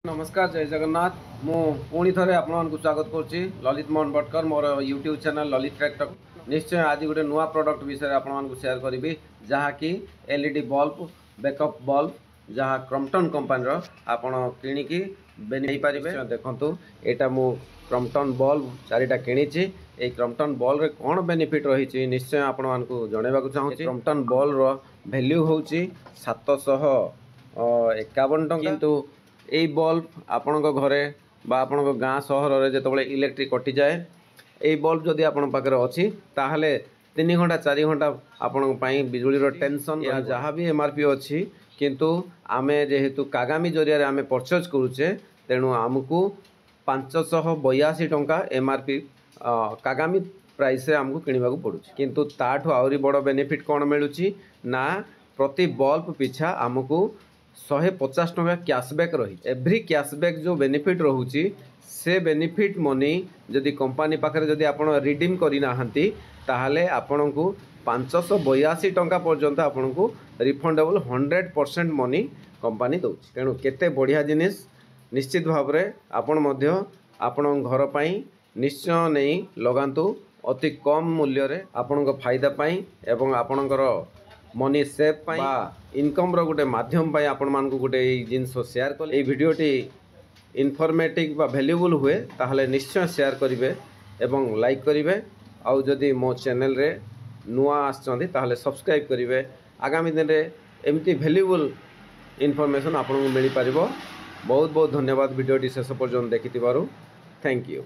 नमस्कार जय जगन्नाथ मु पुणी थे आपण स्वागत करुच्ची ललित मोहन भट्टकर मोर यूट्यूब चैनल ललित ट्रैक्टर निश्चय आज गोटे नुआ प्रोडक्ट विषय आपको शेयर करी जहाँकि एलईडी बल्ब बैकअप बल्ब जहाँ क्रम्पटन कंपनी आपण किणिकी पारे देखु यहाँ मु क्रम्पटन बल्ब चारिटा किणी ये क्रम्पटन बल्ब कौन बेनिफिट रही निश्चय आपण जनवाक चाहूँगी क्रम्पटन बल्ब भैल्यू हूँ 751 टंका किंतु यही बल्ब आपण घरे बा आपण गाँ सहर में जिते इलेक्ट्रिक कटि जाए यही बल्ब जदि आपण पाखे अच्छी ताहले 3 घंटा 4 घंटा आपण बिजुलीर टेंशन या जहाँ भी एमआरपी अच्छी किंतु आमे जेहेतु कागामी जरिया आमे परचेज करुचे तेणु आमको 582 टंका एमआरपी कागामी प्राइस रे आमको किनिबा को पड़ुछि किंतु ताठू आउरी बड़ बेनिफिट कौन मिलुछि ना प्रति बल्ब पिछा आमको 150 टंका कैशबैक रही एवरी कैशबैक जो बेनिफिट रोचे से बेनिफिट मनी जदि कंपनी पाखे जदि आप रिडीम करना ताहले आपण को 582 टंका पर्यंत आपण को रिफंडेबल 100% मनी कंपनी दौर तेणु केते बढ़िया जिनिस निश्चित भाव में आपण घर पाई निश्चय नहीं लगातु अति कम मूल्य रे आपण फायदा पाई एवं आपणकर मनी सेव पाई इनकम रो गोटे माध्यम पाई आपण मान को गोटे जिनस शेयर कले ए वीडियोटी इनफॉर्मेटिव बा वैल्यूएबल हुए ताहले निश्चय शेयर करिवे एवं लाइक करिवे आउ जदि मो चैनल रे नुआ आछंती ताहले सब्सक्राइब करिवे आगामी दिन रे एमती वैल्यूएबल इनफॉरमेशन आपण को मिली पारिबो बहुत बहुत धन्यवाद वीडियोटी शेष पर्यंत देखिथिबारु थैंक यू।